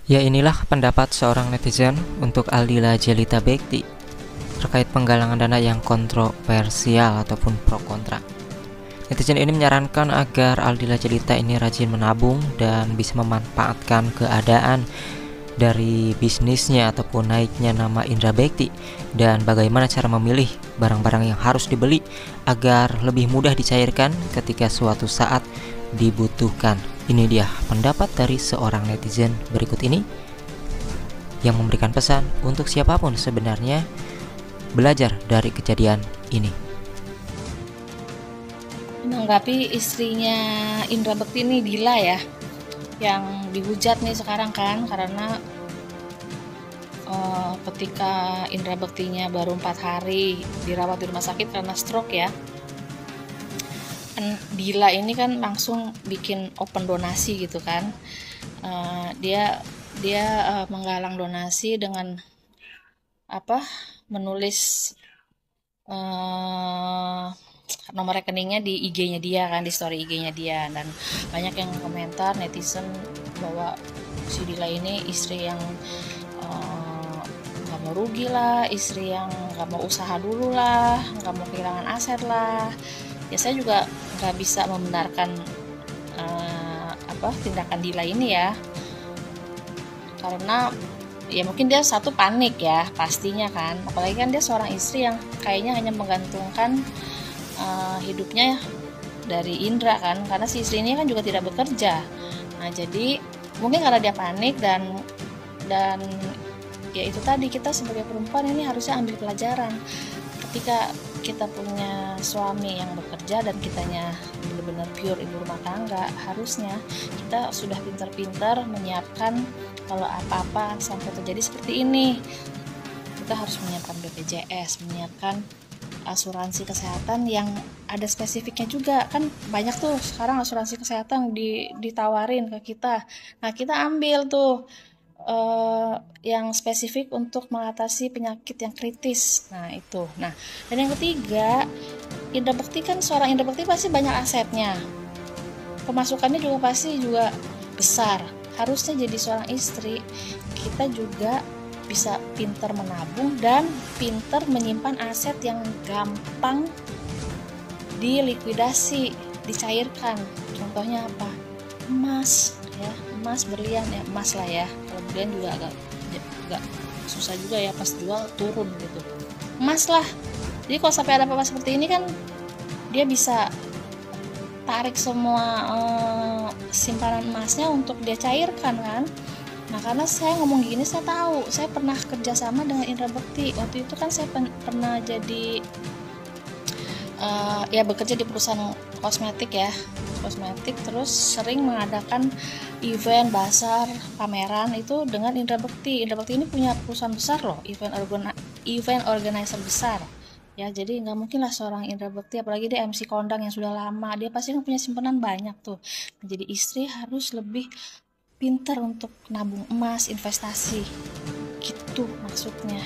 Ya, inilah pendapat seorang netizen untuk Aldila Jelita Bekti terkait penggalangan dana yang kontroversial ataupun pro kontra. Netizen ini menyarankan agar Aldila Jelita ini rajin menabung dan bisa memanfaatkan keadaan dari bisnisnya ataupun naiknya nama Indra Bekti, dan bagaimana cara memilih barang-barang yang harus dibeli agar lebih mudah dicairkan ketika suatu saat dibutuhkan. Ini dia pendapat dari seorang netizen berikut ini yang memberikan pesan untuk siapapun sebenarnya belajar dari kejadian ini. Menanggapi istrinya Indra Bekti ini, Dila ya, yang dihujat nih sekarang kan, karena ketika Indra Bektinya baru 4 hari dirawat di rumah sakit karena stroke ya, Dila ini kan langsung bikin open donasi gitu kan. Dia menggalang donasi dengan menulis nomor rekeningnya di IG-nya dia kan, di story IG-nya dia, dan banyak yang komentar netizen bahwa si Dila ini istri yang nggak mau rugi lah, istri yang nggak mau usaha dulu lah, nggak mau kehilangan aset lah. Ya saya juga nggak bisa membenarkan tindakan Dila ini ya, karena ya mungkin dia satu panik ya pastinya kan, apalagi kan dia seorang istri yang kayaknya hanya menggantungkan hidupnya dari Indra kan, karena si istri ini kan juga tidak bekerja. Nah jadi mungkin karena dia panik dan ya itu tadi, kita sebagai perempuan ini harusnya ambil pelajaran ketika kita punya suami yang bekerja dan kitanya benar-benar pure ibu rumah tangga. Harusnya kita sudah pintar-pintar menyiapkan kalau apa-apa sampai terjadi seperti ini. Kita harus menyiapkan BPJS, menyiapkan asuransi kesehatan yang ada spesifiknya juga kan. Banyak tuh sekarang asuransi kesehatan ditawarin ke kita. Nah kita ambil tuh yang spesifik untuk mengatasi penyakit yang kritis. Nah itu. Nah dan yang ketiga, Indra Bekti kan, seorang Indra Bekti pasti banyak asetnya, pemasukannya juga pasti juga besar. Harusnya jadi seorang istri kita juga bisa pintar menabung dan pintar menyimpan aset yang gampang dilikuidasi, dicairkan. Contohnya apa? Emas ya, emas, berlian ya, emas lah ya. Kalau berlian juga agak susah juga ya, pas jual turun gitu. Emas lah. Jadi kalau sampai ada apa-apa seperti ini kan, dia bisa tarik semua simpanan emasnya untuk dia cairkan kan. Nah karena saya ngomong gini, saya tahu, saya pernah kerjasama dengan Indra Bekti. Waktu itu kan saya pernah jadi ya bekerja di perusahaan kosmetik ya, terus sering mengadakan event, bazar, pameran itu dengan Indra Bekti. Indra Bekti ini punya perusahaan besar loh, event organizer besar ya. Jadi nggak mungkin lah seorang Indra Bekti, apalagi dia MC kondang yang sudah lama, dia pasti kan punya simpanan banyak tuh. Jadi istri harus lebih pintar untuk nabung emas, investasi gitu maksudnya.